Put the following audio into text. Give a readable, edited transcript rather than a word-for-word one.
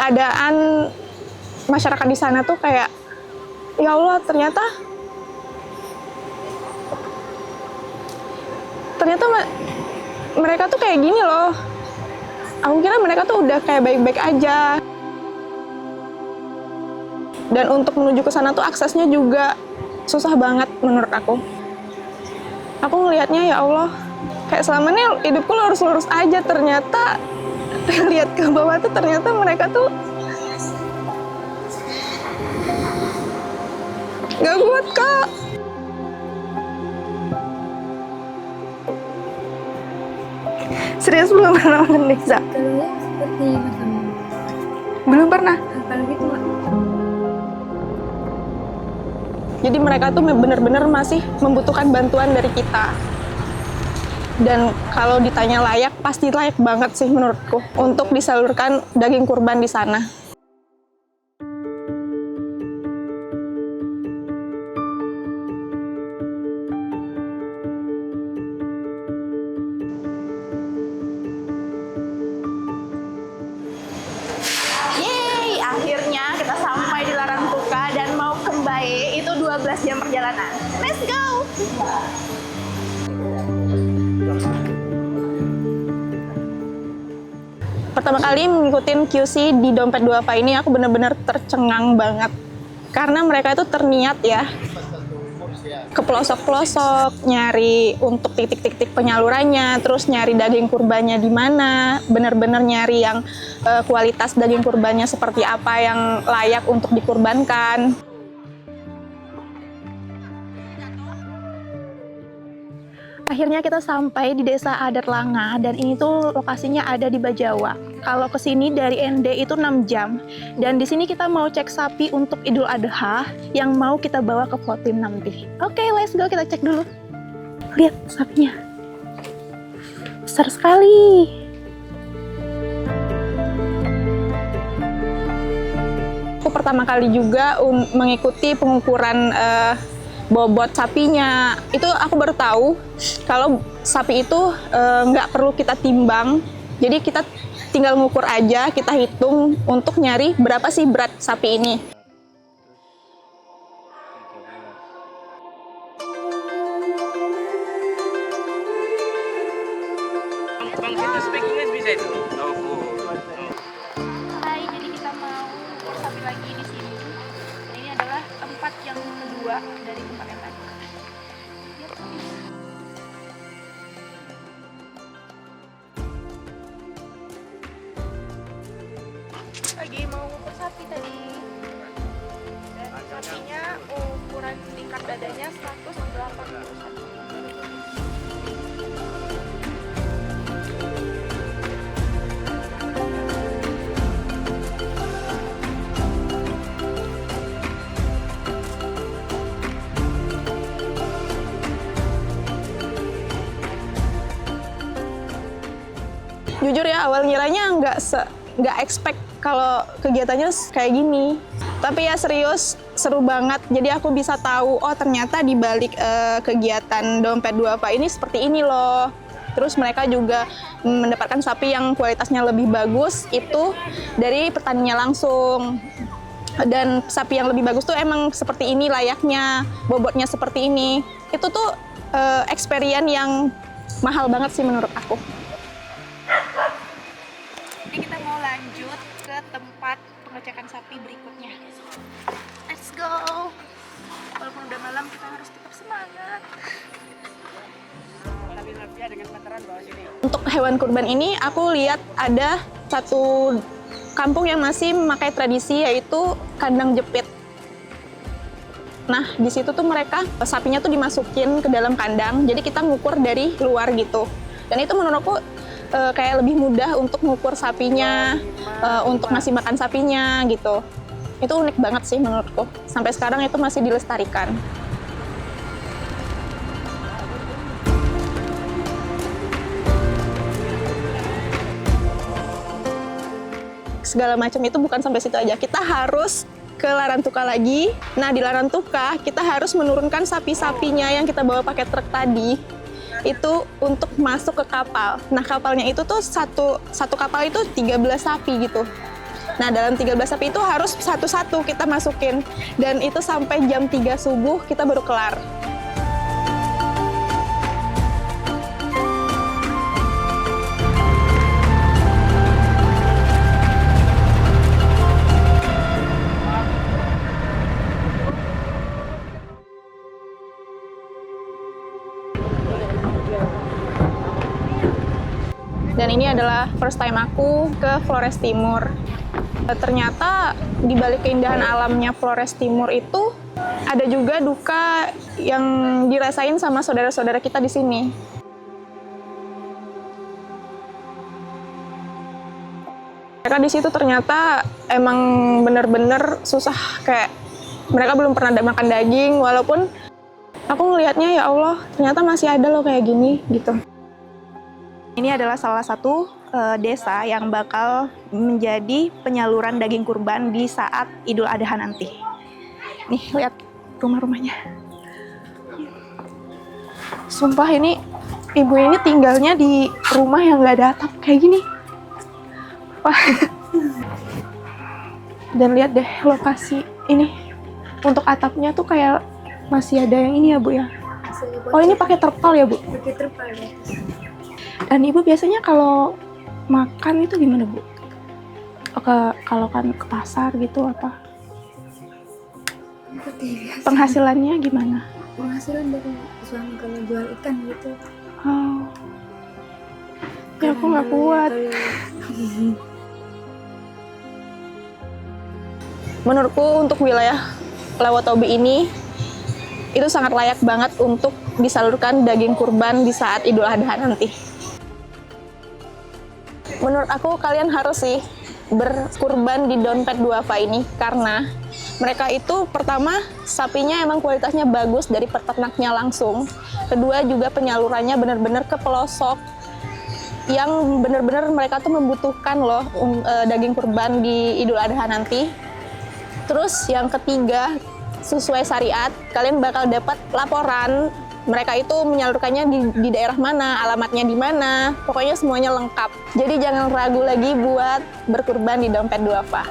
keadaan masyarakat di sana tuh kayak, ya Allah, ternyata mereka tuh kayak gini loh. Aku kira mereka tuh udah kayak baik-baik aja. Dan untuk menuju ke sana tuh aksesnya juga susah banget menurut aku. Aku ngelihatnya, ya Allah, kayak selama ini hidupku lurus-lurus aja, ternyata lihat ke bawah tuh ternyata mereka tuh gak kuat, Kak. Serius belum pernah nonton desa? Kalau yang seperti macam Belum pernah. kalau gitu Mak. Jadi mereka tuh benar-benar masih membutuhkan bantuan dari kita. Dan kalau ditanya layak, pasti layak banget sih menurutku untuk disalurkan daging kurban di sana. Yeay, akhirnya kita sampai di Larantuka dan mau ke Mbae, itu 12 jam perjalanan. Let's go! Pertama kali mengikuti QC di Dompet Duafa ini, aku benar-benar tercengang banget. Karena mereka itu terniat ya, ke pelosok-pelosok, nyari untuk titik-titik penyalurannya, terus nyari daging kurbannya di mana, benar-benar nyari yang kualitas daging kurbannya seperti apa yang layak untuk dikurbankan. Akhirnya kita sampai di Desa Adat Langa, dan ini tuh lokasinya ada di Bajawa. Kalau ke sini dari ND itu 6 jam. Dan di sini kita mau cek sapi untuk Idul Adha yang mau kita bawa ke Votim nanti. Oke, let's go, kita cek dulu. Lihat sapinya. Besar sekali. Aku pertama kali juga mengikuti pengukuran bobot sapinya. Itu aku baru tahu kalau sapi itu nggak perlu kita timbang, jadi kita tinggal ngukur aja, kita hitung untuk nyari berapa sih berat sapi ini. Bang, kita speak English bisa itu? Hai, jadi kita mau ngukur sapi lagi di sini. Ini adalah tempat yang kedua dari tempat yang tadi. Lagi mau ngukur sapi tadi. Dan sapinya ukuran tingkat dadanya 181. Jujur ya, awal ngiranya nggak expect kalau kegiatannya kayak gini. Tapi ya serius, seru banget. Jadi aku bisa tahu, oh ternyata di balik kegiatan Dompet Duafa ini seperti ini loh. Terus mereka juga mendapatkan sapi yang kualitasnya lebih bagus, itu dari petaninya langsung. Dan sapi yang lebih bagus tuh emang seperti ini layaknya, bobotnya seperti ini. Itu tuh experience yang mahal banget sih menurut aku. Ini kita mau lanjut ke tempat pengecekan sapi berikutnya. Let's go! Walaupun udah malam, kita harus tetap semangat. Untuk hewan kurban ini, aku lihat ada satu kampung yang masih memakai tradisi, yaitu kandang jepit. Nah, di situ tuh mereka, sapinya tuh dimasukin ke dalam kandang, jadi kita ngukur dari luar gitu. Dan itu menurutku kayak lebih mudah untuk ngukur sapinya, untuk ngasih makan sapinya gitu. Itu unik banget sih menurutku. Sampai sekarang itu masih dilestarikan. Segala macam itu bukan sampai situ aja. Kita harus ke Larantuka lagi. Nah, di Larantuka kita harus menurunkan sapi-sapinya yang kita bawa pakai truk tadi. Itu untuk masuk ke kapal. Nah, kapalnya itu tuh satu kapal itu 13 sapi gitu. Nah, dalam 13 sapi itu harus satu-satu kita masukin. Dan itu sampai jam 3 subuh kita baru kelar. Dan ini adalah first time aku ke Flores Timur. Ternyata di balik keindahan alamnya Flores Timur itu ada juga duka yang dirasain sama saudara-saudara kita di sini. Mereka di situ ternyata emang bener-bener susah, kayak mereka belum pernah makan daging, walaupun aku ngelihatnya ya Allah ternyata masih ada loh kayak gini gitu. Ini adalah salah satu desa yang bakal menjadi penyaluran daging kurban di saat Idul Adha nanti. Nih, lihat rumah-rumahnya. Sumpah ini, ibu ini tinggalnya di rumah yang nggak ada atap kayak gini. Wah. Dan lihat deh lokasi ini. Untuk atapnya tuh kayak masih ada yang ini ya, Bu ya. Oh, ini pakai terpal ya, Bu? Pakai terpal ya. Dan Ibu biasanya kalau makan itu gimana, Bu? Kalau kan ke pasar gitu apa? Penghasilannya gimana? Penghasilan dari suami kalau jual ikan gitu. Oh. Ya aku nggak kuat. Menurutku untuk wilayah Lawotobi ini itu sangat layak banget untuk disalurkan daging kurban di saat Idul Adha nanti. Menurut aku kalian harus sih berkurban di Dompet Duafa ini, karena mereka itu pertama sapinya emang kualitasnya bagus dari peternaknya langsung. Kedua juga penyalurannya benar-benar ke pelosok yang benar-benar mereka tuh membutuhkan loh daging kurban di Idul Adha nanti. Terus yang ketiga, sesuai syariat, kalian bakal dapat laporan mereka itu menyalurkannya di daerah mana, alamatnya di mana, pokoknya semuanya lengkap. Jadi jangan ragu lagi buat berkurban di Dompet Duafa.